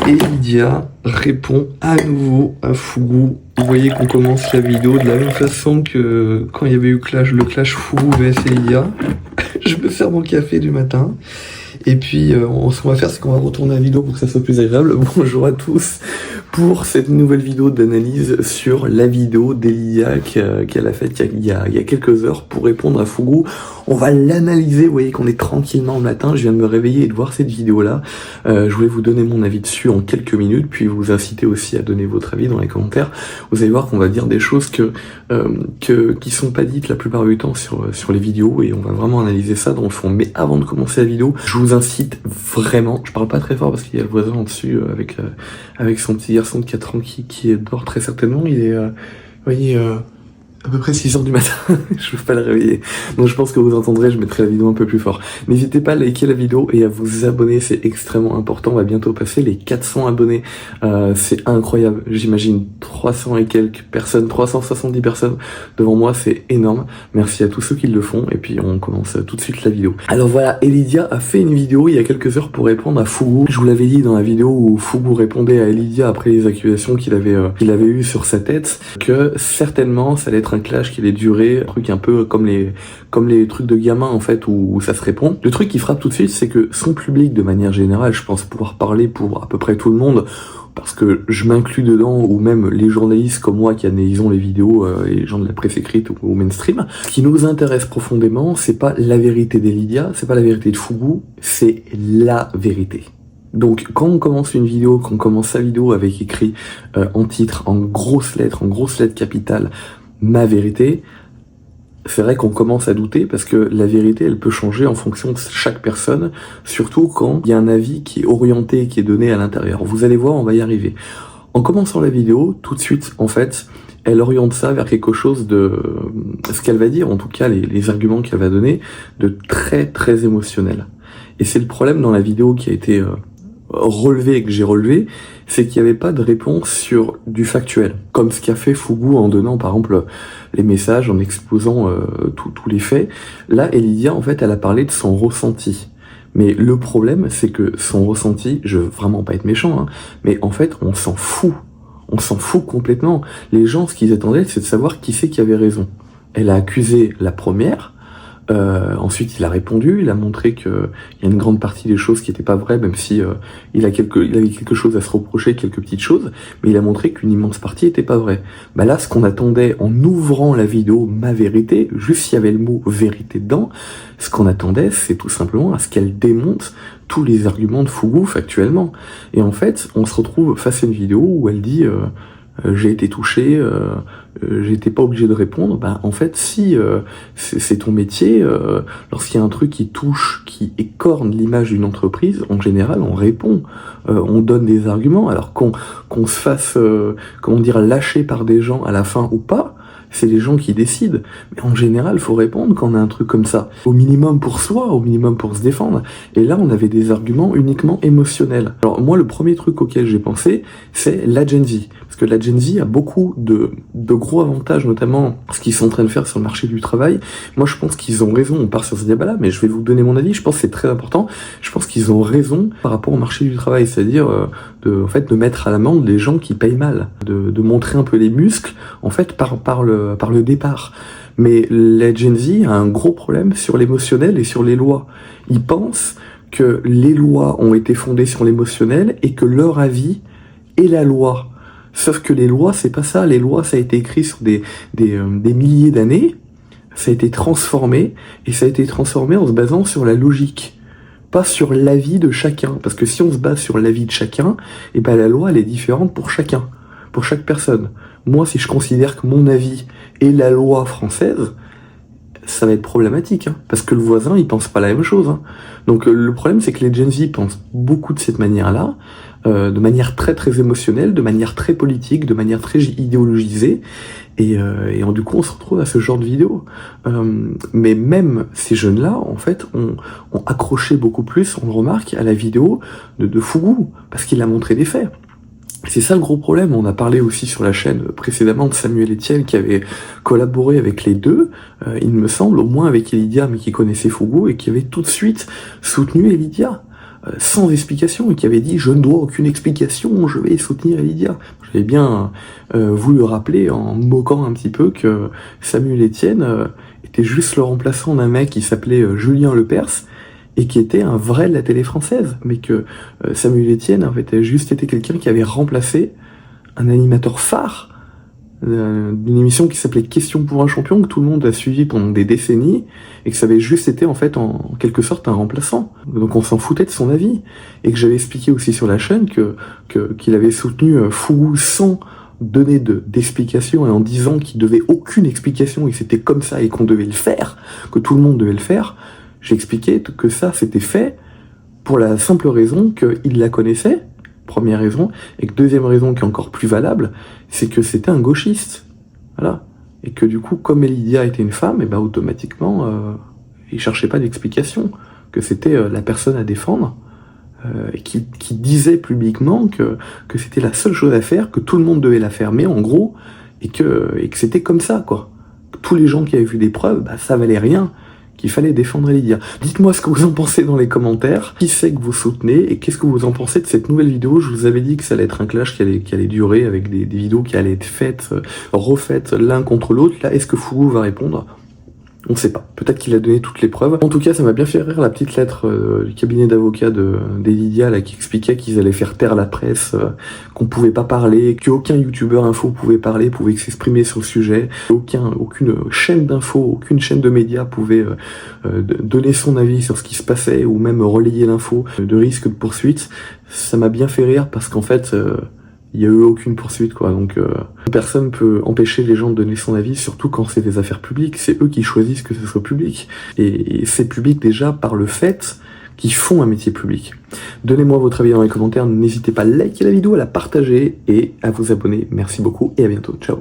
Et Lydia répond à nouveau à Fougou. Vous voyez qu'on commence la vidéo de la même façon que quand il y avait eu le clash Fougou vs Lydia. Je me sers mon café du matin. Et puis, ce qu'on va faire, c'est qu'on va retourner la vidéo pour que ça soit plus agréable. Bonjour à tous pour cette nouvelle vidéo d'analyse sur la vidéo d'Elydia qu'elle a faite il y a quelques heures pour répondre à Fougou. On va l'analyser, vous voyez qu'on est tranquillement le matin, je viens de me réveiller et de voir cette vidéo-là. Je voulais vous donner mon avis dessus en quelques minutes, puis vous inciter aussi à donner votre avis dans les commentaires. Vous allez voir qu'on va dire des choses qui sont pas dites la plupart du temps sur les vidéos, et on va vraiment analyser ça dans le fond. Mais avant de commencer la vidéo, je vous incite vraiment, je parle pas très fort parce qu'il y a le voisin en dessus avec son petit garçon de 4 ans qui dort très certainement. Il est, vous voyez, à peu près 6h du matin, je veux pas le réveiller. Donc je pense que vous entendrez, je mettrai la vidéo un peu plus fort. N'hésitez pas à liker la vidéo et à vous abonner, c'est extrêmement important. On va bientôt passer les 400 abonnés. C'est incroyable, j'imagine 300 et quelques personnes, 370 personnes devant moi, c'est énorme. Merci à tous ceux qui le font et puis on commence tout de suite la vidéo. Alors voilà, Elydia a fait une vidéo il y a quelques heures pour répondre à Fougou. Je vous l'avais dit dans la vidéo où Fougou répondait à Elydia après les accusations qu'il avait eues sur sa tête, que certainement ça allait être un clash qui allait durer, un truc un peu comme les trucs de gamin en fait où ça se répond. Le truc qui frappe tout de suite, c'est que son public de manière générale, je pense pouvoir parler pour à peu près tout le monde, parce que je m'inclus dedans, ou même les journalistes comme moi qui analysons les vidéos, les gens de la presse écrite ou mainstream, ce qui nous intéresse profondément, c'est pas la vérité d'Elydia, c'est pas la vérité de Fougou, c'est la vérité. Donc quand on commence une vidéo, quand on commence sa vidéo avec écrit en titre, en grosses lettres capitales, ma vérité, c'est vrai qu'on commence à douter parce que la vérité, elle peut changer en fonction de chaque personne, surtout quand il y a un avis qui est orienté, qui est donné à l'intérieur. Vous allez voir, on va y arriver. En commençant la vidéo, tout de suite, en fait, elle oriente ça vers quelque chose de... ce qu'elle va dire, en tout cas, les arguments qu'elle va donner, de très, très émotionnel. Et c'est le problème dans la vidéo qui a été relevé et que j'ai relevé, c'est qu'il n'y avait pas de réponse sur du factuel, comme ce qu'a fait Fougou en donnant par exemple les messages, en exposant tous les faits. Là, Elydia, en fait, elle a parlé de son ressenti. Mais le problème, c'est que son ressenti, je veux vraiment pas être méchant, hein, mais en fait, on s'en fout. On s'en fout complètement. Les gens, ce qu'ils attendaient, c'est de savoir qui c'est qui avait raison. Elle a accusé la première, ensuite il a répondu, il a montré qu'il y a une grande partie des choses qui n'étaient pas vraies, même si il avait quelque chose à se reprocher, quelques petites choses, mais il a montré qu'une immense partie n'était pas vraie. Bah là, ce qu'on attendait en ouvrant la vidéo Ma Vérité, juste s'il y avait le mot vérité dedans, ce qu'on attendait, c'est tout simplement à ce qu'elle démonte tous les arguments de Fougou factuellement. Et en fait, on se retrouve face à une vidéo où elle dit j'ai été touché, j'étais pas obligé de répondre. Ben en fait, si c'est ton métier, lorsqu'il y a un truc qui touche, qui écorne l'image d'une entreprise, en général, on répond, on donne des arguments, alors qu'on se fasse, comment dire, lâcher par des gens à la fin ou pas. C'est les gens qui décident. Mais en général, il faut répondre quand on a un truc comme ça. Au minimum pour soi, au minimum pour se défendre. Et là, on avait des arguments uniquement émotionnels. Alors moi, le premier truc auquel j'ai pensé, c'est la Gen Z. Parce que la Gen Z a beaucoup de gros avantages, notamment ce qu'ils sont en train de faire sur le marché du travail. Moi, je pense qu'ils ont raison. On part sur ce débat-là, mais je vais vous donner mon avis. Je pense que c'est très important. Je pense qu'ils ont raison par rapport au marché du travail. C'est-à-dire, en fait, de mettre à l'amende les gens qui payent mal. De montrer un peu les muscles, en fait, par le départ. Mais la Gen Z a un gros problème sur l'émotionnel et sur les lois. Ils pensent que les lois ont été fondées sur l'émotionnel et que leur avis est la loi. Sauf que les lois, c'est pas ça. Les lois, ça a été écrit sur des milliers d'années, ça a été transformé, et ça a été transformé en se basant sur la logique, pas sur l'avis de chacun. Parce que si on se base sur l'avis de chacun, et ben la loi, elle est différente pour chacun, pour chaque personne. Moi, si je considère que mon avis est la loi française, ça va être problématique, hein, parce que le voisin, il pense pas la même chose. Hein. Donc le problème, c'est que les Gen Z pensent beaucoup de cette manière-là, de manière très très émotionnelle, de manière très politique, de manière très idéologisée, et du coup, on se retrouve à ce genre de vidéo. Mais même ces jeunes-là, en fait, ont accroché beaucoup plus, on le remarque, à la vidéo de Fougou, parce qu'il a montré des faits. C'est ça le gros problème. On a parlé aussi sur la chaîne précédemment de Samuel Etienne qui avait collaboré avec les deux, il me semble, au moins avec Elydia, mais qui connaissait Fougou et qui avait tout de suite soutenu Elydia. sans explication, et qui avait dit « Je ne dois aucune explication, je vais soutenir Lydia ». J'avais bien voulu rappeler, en me moquant un petit peu, que Samuel Etienne était juste le remplaçant d'un mec qui s'appelait Julien Lepers, et qui était un vrai de la télé française, mais que Samuel Etienne en fait, a juste été quelqu'un qui avait remplacé un animateur phare d'une émission qui s'appelait Question pour un champion, que tout le monde a suivi pendant des décennies, et que ça avait juste été en fait en quelque sorte un remplaçant. Donc on s'en foutait de son avis, et que j'avais expliqué aussi sur la chaîne qu'il avait soutenu Fougou sans donner d'explication, et en disant qu'il devait aucune explication, et que c'était comme ça, et qu'on devait le faire, que tout le monde devait le faire. J'ai expliqué que ça c'était fait pour la simple raison qu'il la connaissait, première raison, et que deuxième raison qui est encore plus valable, c'est que c'était un gauchiste. Voilà. Et que du coup, comme Lydia était une femme, et ben automatiquement, il cherchait pas d'explication, que c'était la personne à défendre, et qui disait publiquement que c'était la seule chose à faire, que tout le monde devait la faire, mais en gros, et que c'était comme ça, quoi. Tous les gens qui avaient vu des preuves, bah, ça valait rien, qu'il fallait défendre Lydia. Dites-moi ce que vous en pensez dans les commentaires, qui c'est que vous soutenez, et qu'est-ce que vous en pensez de cette nouvelle vidéo. Je vous avais dit que ça allait être un clash qui allait durer, avec des vidéos qui allaient être faites, refaites l'un contre l'autre. Là, est-ce que Fougou va répondre ? On sait pas. Peut-être qu'il a donné toutes les preuves. En tout cas, ça m'a bien fait rire la petite lettre du cabinet d'avocats des Lydia là, qui expliquait qu'ils allaient faire taire la presse, qu'on pouvait pas parler, qu'aucun youtubeur info pouvait parler, pouvait s'exprimer sur le sujet, aucune chaîne d'info, aucune chaîne de médias pouvait donner son avis sur ce qui se passait, ou même relayer l'info de risque de poursuite. Ça m'a bien fait rire parce qu'en fait... il n'y a eu aucune poursuite, quoi. Donc, personne peut empêcher les gens de donner son avis, surtout quand c'est des affaires publiques. C'est eux qui choisissent que ce soit public. Et c'est public déjà par le fait qu'ils font un métier public. Donnez-moi votre avis dans les commentaires. N'hésitez pas à liker la vidéo, à la partager et à vous abonner. Merci beaucoup et à bientôt. Ciao.